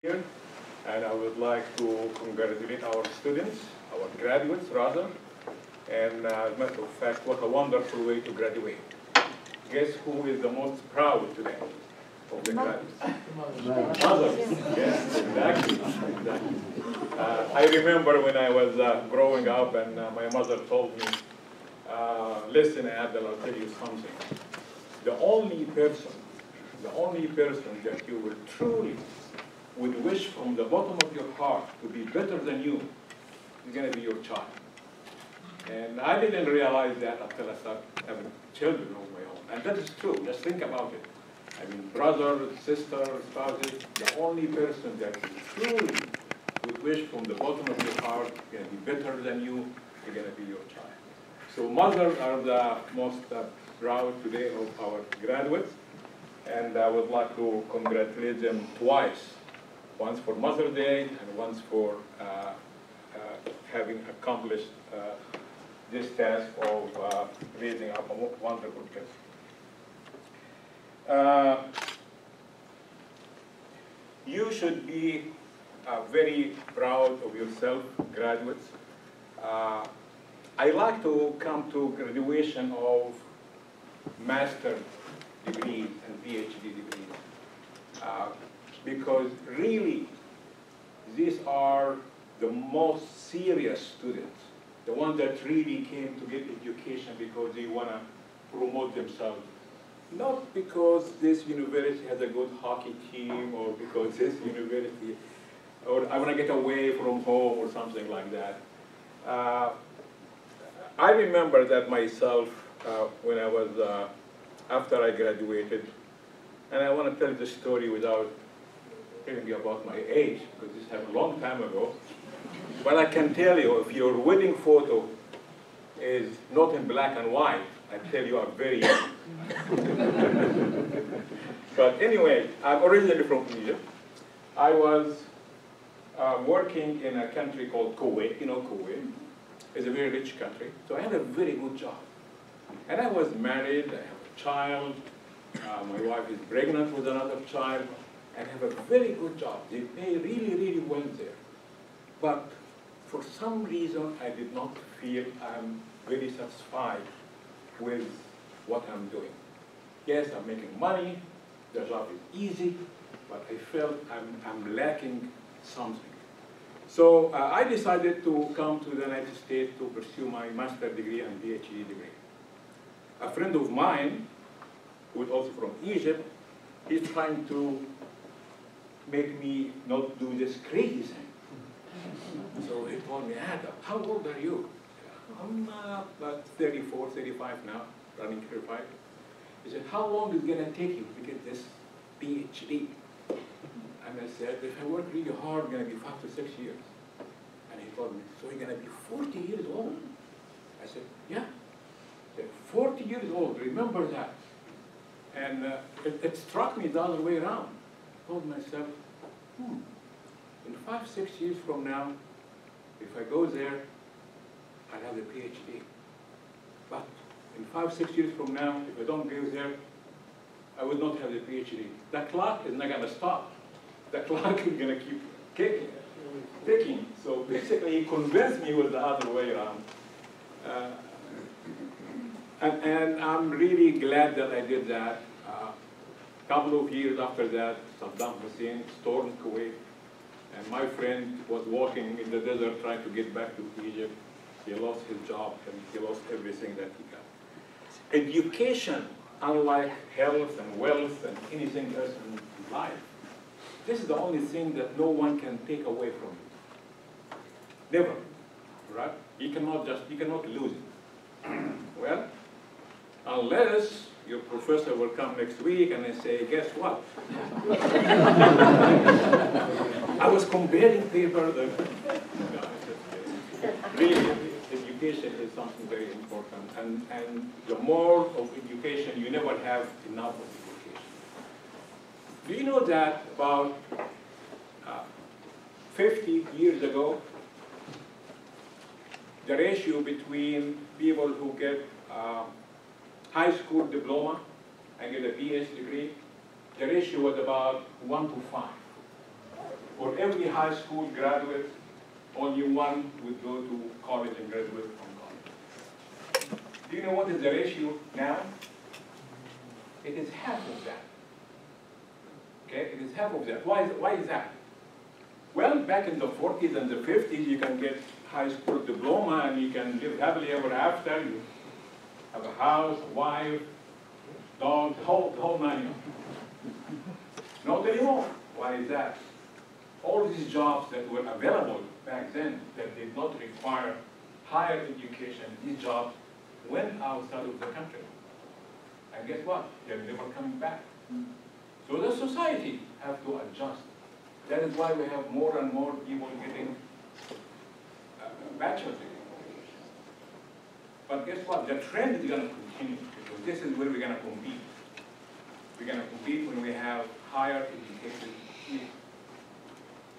here, and I would like to congratulate our students, our graduates rather, and as a matter of fact, what a wonderful way to graduate. Guess who is the most proud today of the graduates? Mothers. Yes, exactly. I remember when I was growing up and my mother told me, listen, Abdel, I'll tell you something. The only person that you will truly would wish from the bottom of your heart to be better than you is going to be your child. And I didn't realize that until I started having children of my own. And that is true. Just think about it. I mean, brother, sister, spouses, the only person that you truly would wish from the bottom of your heart is going to be better than you is going to be your child. So mothers are the most proud today of our graduates. And I would like to congratulate them twice. Once for Mother's Day and once for having accomplished this task of raising up wonderful kids. You should be very proud of yourself, graduates. I like to come to graduation of master degrees and PhD degrees. Because really, these are the most serious students, the ones that really came to get education because they want to promote themselves. Not because this university has a good hockey team or because this university, or I want to get away from home or something like that. I remember that myself when I was, after I graduated, and I want to tell the story without telling you about my age, because this happened a long time ago. But I can tell you, if your wedding photo is not in black and white, I tell you I'm very young. But anyway, I'm originally from Egypt. I was working in a country called Kuwait. You know Kuwait. It's a very rich country. So I had a very good job. And I was married, I have a child. My wife is pregnant with another child. And have a very good job. They pay really, really well there. But for some reason, I did not feel I'm very satisfied with what I'm doing. Yes, I'm making money, the job is easy, but I felt I'm lacking something. So I decided to come to the United States to pursue my master's degree and PhD degree. A friend of mine, who is also from Egypt, he's trying to make me not do this crazy thing. So he told me, Adam, how old are you? I'm about 34, 35 now, running 35. He said, how long is it going to take you to get this PhD? And I said, if I work really hard, it's going to be 5 to 6 years. And he told me, so you're going to be 40 years old? I said, yeah. He said, 40 years old, remember that. And it struck me the other way around. I told myself, in 5, 6 years from now, if I go there, I'll have a PhD. But in 5, 6 years from now, if I don't go there, I will not have the PhD. The clock is not going to stop. The clock is going to keep ticking. So basically, he convinced me with the other way around. And I'm really glad that I did that. A couple of years after that, Saddam Hussein stormed Kuwait, and my friend was walking in the desert trying to get back to Egypt. He lost his job, and he lost everything that he got. Education, unlike health and wealth and anything else in life, this is the only thing that no one can take away from you. Never, right? You cannot lose it. Well, unless your professor will come next week and they say, guess what? I was comparing papers. Really, education is something very important. And the more of education, you never have enough of education. Do you know that about 50 years ago, the ratio between people who get high school diploma and get a PhD degree, the ratio was about 1 to 5. For every high school graduate, only one would go to college and graduate from college. Do you know what is the ratio now? It is half of that. Okay, it is half of that. Why is that? Well, back in the 40s and the 50s, you can get high school diploma and you can live happily ever after. You have a house, wife, dog, the whole nine. Not anymore. Why is that? All these jobs that were available back then that did not require higher education, these jobs went outside of the country. And guess what? They're never coming back. So the society has to adjust. That is why we have more and more people getting bachelor's degrees. But guess what? The trend is going to continue because this is where we're going to compete. We're going to compete when we have higher education here.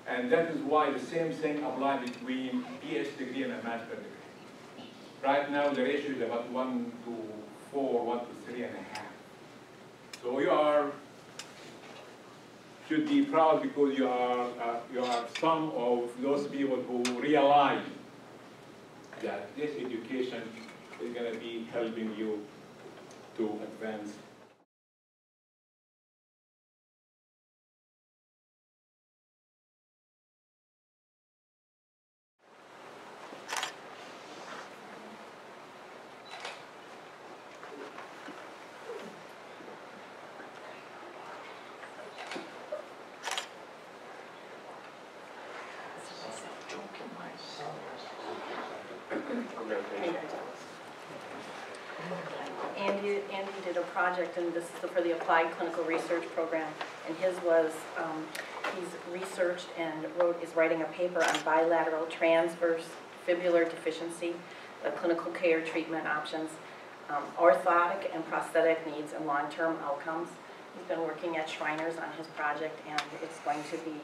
And that is why the same thing applies between BS degree and a master's degree. Right now the ratio is about 1 to 4, 1 to 3.5. So you should be proud because you are some of those people who realize that this education is going to be helping you to advance. Andy did a project, and this is for the Applied Clinical Research Program, and his was, he's researched and is writing a paper on bilateral transverse fibular deficiency, clinical care treatment options, orthotic and prosthetic needs, and long-term outcomes. He's been working at Shriners on his project, and it's going to be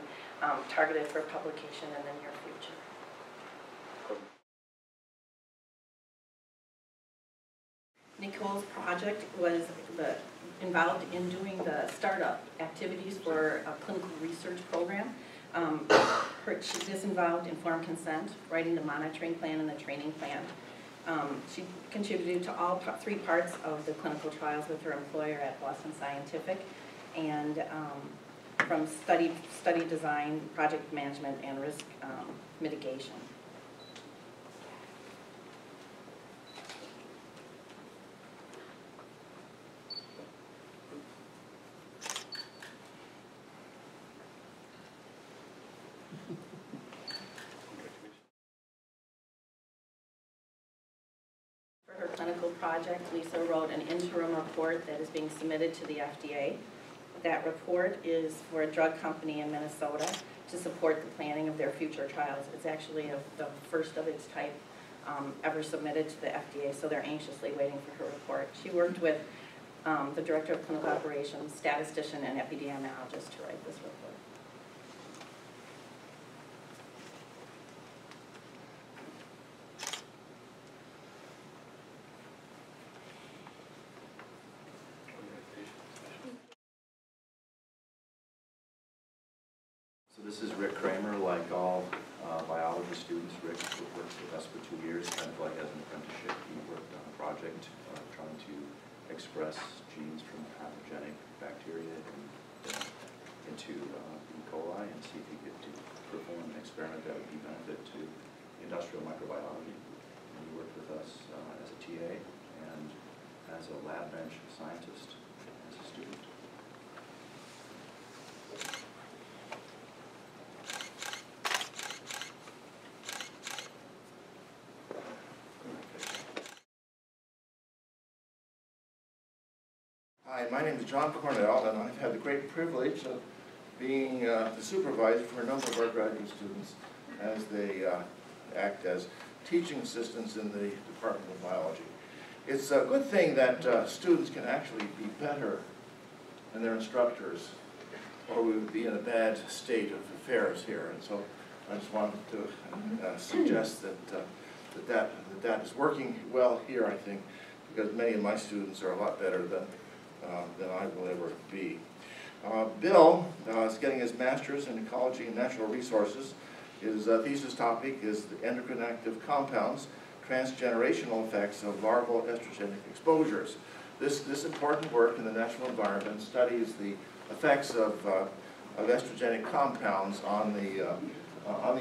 targeted for publication in the near future. Nicole's project was involved in doing the startup activities for a clinical research program. This involved informed consent, writing the monitoring plan and the training plan. She contributed to all 3 parts of the clinical trials with her employer at Boston Scientific, and from study design, project management, and risk mitigation. For her clinical project, Lisa wrote an interim report that is being submitted to the FDA. That report is for a drug company in Minnesota to support the planning of their future trials. It's actually the first of its type ever submitted to the FDA, so they're anxiously waiting for her report. She worked with the Director of Clinical Operations, statistician, and epidemiologist to write this report. So this is Rick Kramer. Like all biology students, Rick worked with us for 2 years, kind of like as an apprenticeship. He worked on a project trying to express genes from pathogenic bacteria into E. coli and see if he could perform an experiment that would be benefit to industrial microbiology. And he worked with us as a TA and as a lab bench scientist as a student. Hi, my name is John Cornell, and I've had the great privilege of being the supervisor for a number of our graduate students as they act as teaching assistants in the Department of Biology. It's a good thing that students can actually be better than their instructors, or we would be in a bad state of affairs here. And so I just wanted to suggest that is working well here, I think, because many of my students are a lot better than I will ever be. Bill is getting his master's in ecology and natural resources. His thesis topic is the endocrine active compounds, transgenerational effects of larval estrogenic exposures. This important work in the natural environment studies the effects of estrogenic compounds on the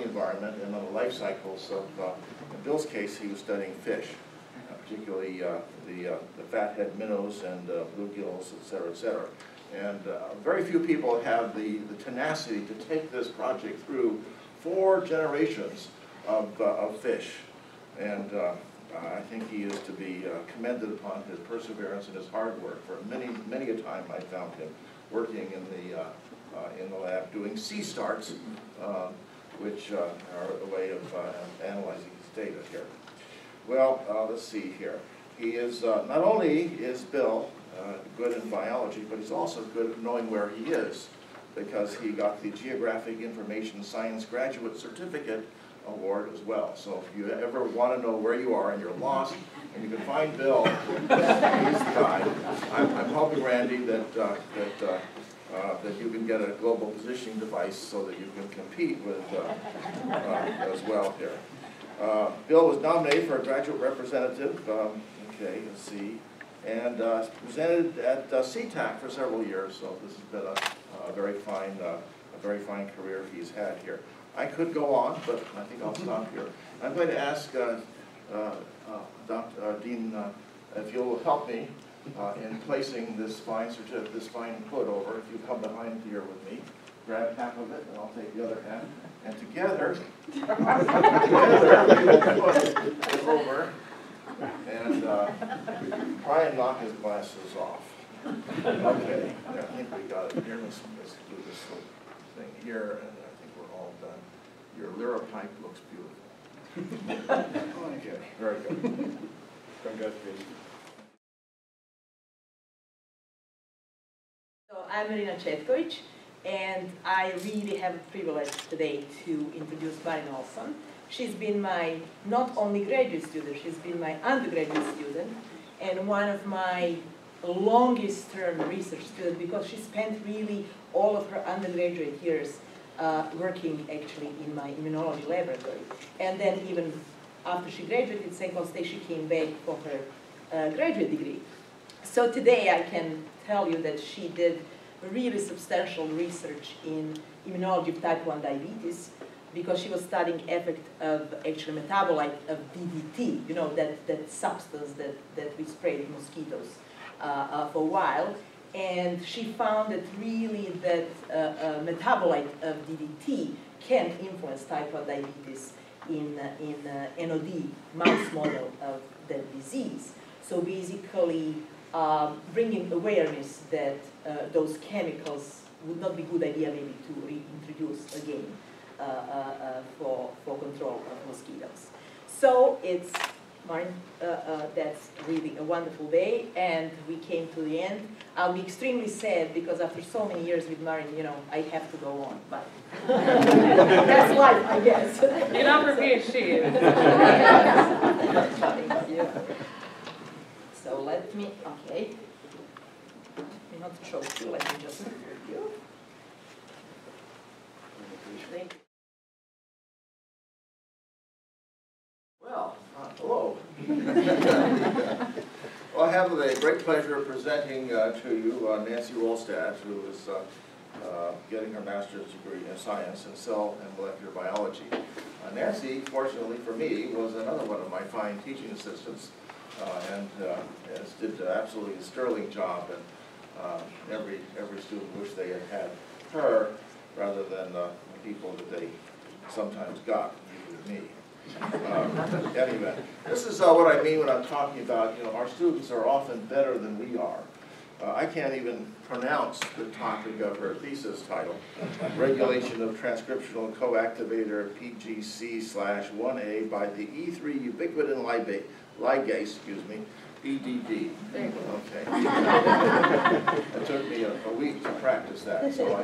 environment and on the life cycles of, in Bill's case, he was studying fish, particularly the fathead minnows and bluegills, et cetera, et cetera. And very few people have the tenacity to take this project through 4 generations of fish. And I think he is to be commended upon his perseverance and his hard work. For many a time I found him working in the lab doing sea starts, which are a way of analyzing his data here. Well, let's see here. He is, not only is Bill good in biology, but he's also good at knowing where he is, because he got the Geographic Information Science Graduate Certificate Award as well. So if you ever want to know where you are and you're lost, and you can find Bill, he's the guy. I'm helping Randy that you can get a global positioning device so that you can compete with as well here. Bill was nominated for a graduate representative, okay, let's see, and presented at CTAC for several years, so this has been a very fine career he's had here. I could go on, but I think I'll stop here. I'm going to ask Dean if you'll help me in placing this fine hood over. If you come behind here with me, grab half of it, and I'll take the other half. And together, we will put it over and try and knock his glasses off. Okay, I think we got it here. Let's do this little thing here, and I think we're all done. Your lyra pipe looks beautiful. Okay, very good. Congratulations. So I'm Marina Cetkovic, and I really have a privilege today to introduce Marin Olson. She's been my not only graduate student, she's been my undergraduate student, and one of my longest term research students, because she spent really all of her undergraduate years working actually in my immunology laboratory. And then even after she graduated at St. Cloud State, she came back for her graduate degree. So today I can tell you that she did really substantial research in immunology of type 1 diabetes, because she was studying effect of actually metabolite of DDT, you know, that substance that we sprayed mosquitoes for a while. And she found that really that metabolite of DDT can influence type 1 diabetes in NOD mouse model of that disease. So basically bringing awareness that those chemicals would not be a good idea maybe to reintroduce again for control of mosquitoes. So it's, Marin, that's really a wonderful day, and we came to the end. I'll be extremely sad because after so many years with Marin, you know, I have to go on, but that's life, I guess. You're not prepared, she is. Thank you. So let me, okay. Let me not choke you, let me just put you. Thank you. Well, hello. Well, I have the great pleasure of presenting to you Nancy Rolstad, who is getting her master's degree in science in cell and molecular biology. Nancy, fortunately for me, was another one of my fine teaching assistants, and did absolutely a sterling job, and every student wished they had had her rather than the people that they sometimes got, usually me. Anyway, this is what I mean when I'm talking about, you know, our students are often better than we are. I can't even pronounce the topic of her thesis title, Regulation of Transcriptional Coactivator PGC/1A by the E3 ubiquitin ligase, excuse me, EDD. Okay. It took me a week to practice that, so I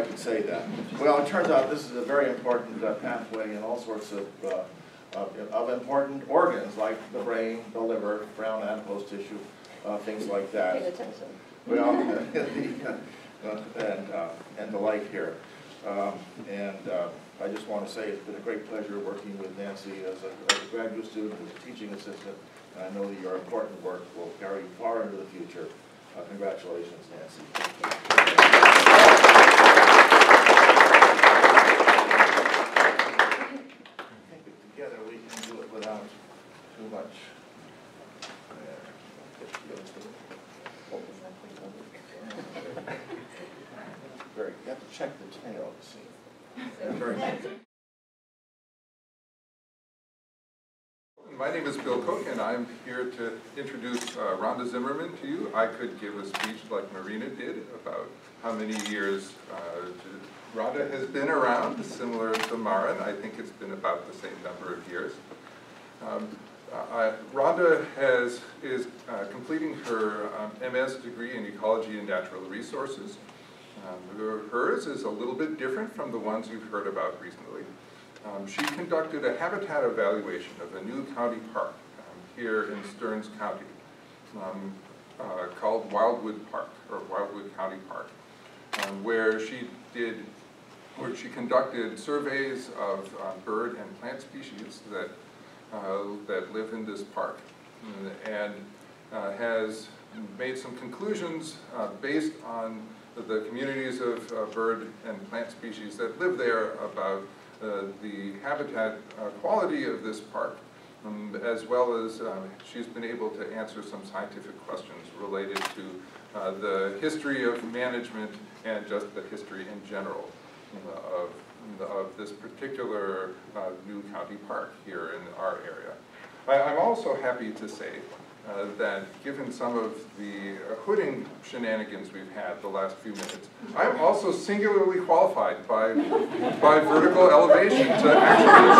could say that. Well, it turns out this is a very important pathway in all sorts of important organs like the brain, the liver, brown adipose tissue, things like that. Pay attention. Well, and the like here. I just want to say it's been a great pleasure working with Nancy as a graduate student, as a teaching assistant. And I know that your important work will carry you far into the future. Congratulations, Nancy. I think together we can do it without too much. Very, you have to check the tail to see. Very good. My name is Bill Cook, and I'm here to introduce Rhonda Zimmerman to you. I could give a speech like Marina did about how many years Rhonda has been around, similar to Marin. I think it's been about the same number of years. Rhonda is completing her MS degree in Ecology and Natural Resources. Hers is a little bit different from the ones you've heard about recently. She conducted a habitat evaluation of a new county park here in Stearns County called Wildwood Park, or Wildwood County Park, where she conducted surveys of bird and plant species that live in this park, and has made some conclusions based on the communities of bird and plant species that live there about the habitat quality of this park, as well as she's been able to answer some scientific questions related to the history of management and just the history in general of this particular new county park here in our area. I'm also happy to say that given some of the hooding shenanigans we've had the last few minutes, I'm also singularly qualified by vertical elevation to actually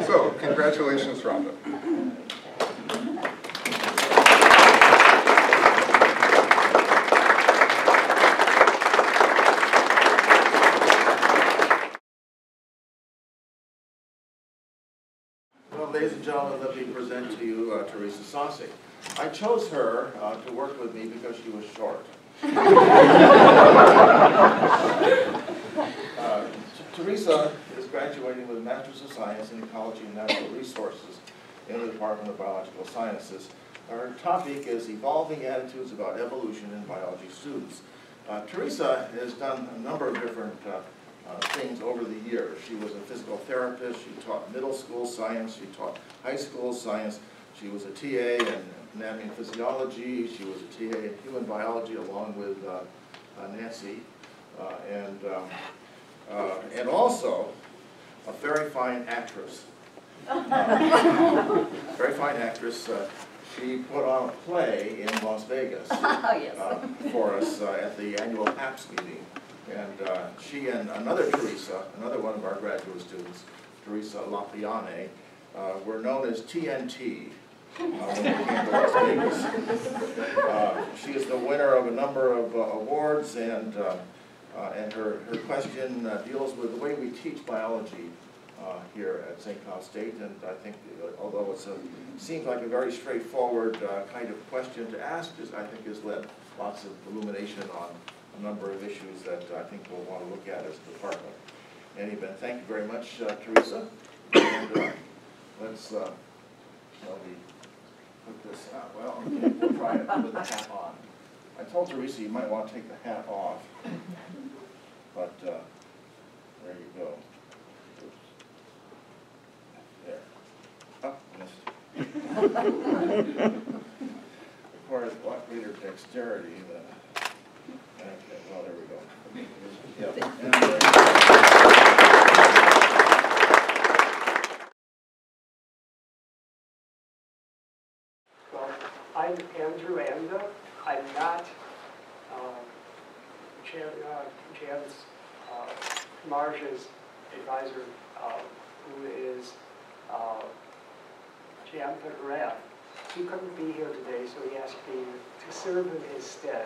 So, congratulations, Rhonda. Ladies and gentlemen, let me present to you Teresa Sauce. I chose her to work with me because she was short. Teresa is graduating with a Master's of Science in Ecology and Natural Resources in the Department of Biological Sciences. Her topic is Evolving Attitudes about Evolution in Biology Students. Teresa has done a number of different things over the years. She was a physical therapist, she taught middle school science, she taught high school science, she was a TA in anatomy and physiology, she was a TA in human biology along with Nancy, and also a very fine actress. Very fine actress. She put on a play in Las Vegas for us at the annual PAPS meeting. And she and another Teresa, another one of our graduate students, Teresa Lapiane, were known as TNT when they came to Las Vegas. She is the winner of a number of awards, and her question deals with the way we teach biology here at St. Cloud State. And I think, although it seems like a very straightforward kind of question to ask, I think has led lots of illumination on a number of issues that I think we'll want to look at as a department. In any event, thank you very much, Teresa. And let's, let me put this out. Well, okay, we'll try it with the hat on. I told Teresa you might want to take the hat off, but there you go. Oops. There. Oh, missed. Requires a lot greater dexterity than. Okay, well, there we go. Yep. Well, I'm Andrew Anda. I'm not Jan's Marge's advisor, who is Jan Pegrath. He couldn't be here today, so he asked me to serve in his stead.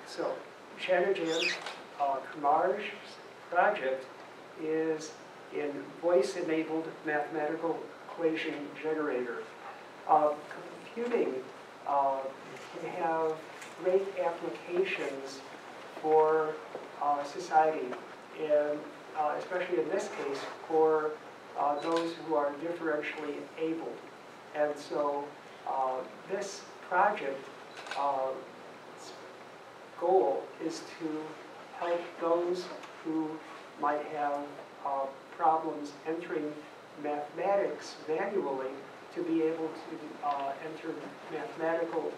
So Jan Kamar's project is in voice-enabled mathematical equation generator. Computing can have great applications for society, and especially in this case, for those who are differentially abled. And so this project goal is to help those who might have problems entering mathematics manually to be able to enter mathematical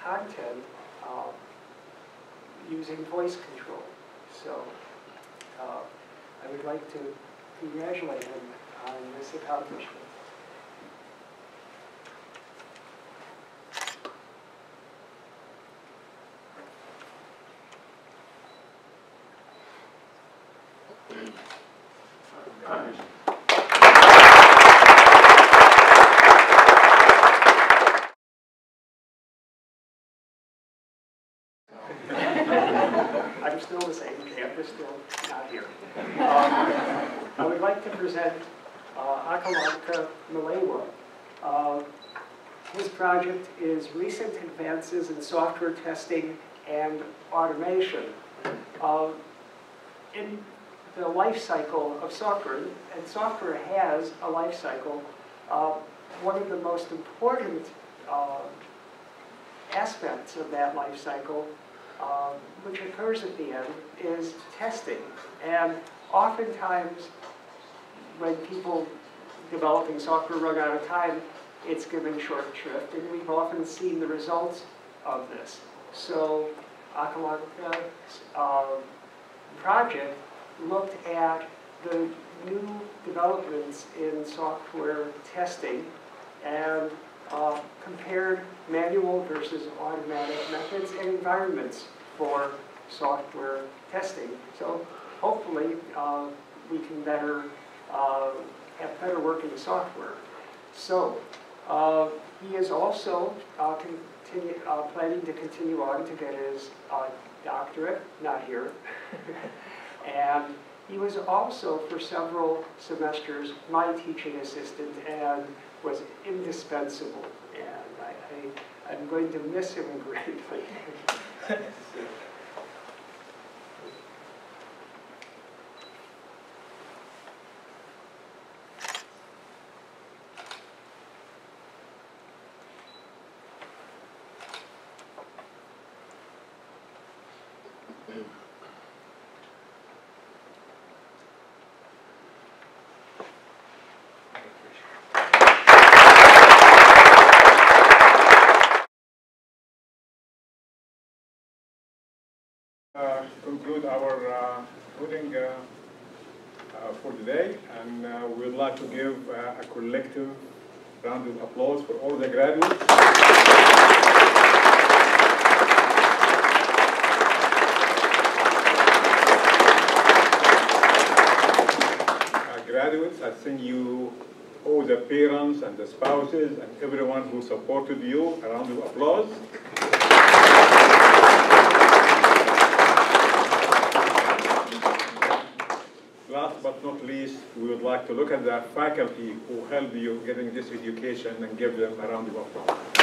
content using voice control. So I would like to congratulate him on this accomplishment. I'm still the same, campus still not here. I would like to present Akalanka Malewa. His project is Recent Advances in Software Testing and Automation. In the life cycle of software, and software has a life cycle, one of the most important aspects of that life cycle, which occurs at the end, is testing. And oftentimes, when people developing software run out of time, it's given short shrift, and we've often seen the results of this. So Akalanka's project looked at the new developments in software testing and compared manual versus automatic methods and environments for software testing. So hopefully we can have better working software. So he is also planning to continue on to get his doctorate, not here. And he was also, for several semesters, my teaching assistant and was indispensable. And I'm going to miss him greatly. Conclude our voting for today, and we would like to give a collective round of applause for all the graduates. Graduates, I think you owe the parents and the spouses and everyone who supported you a round of applause. Last but not least, we would like to look at the faculty who helped you getting this education and give them a round of applause.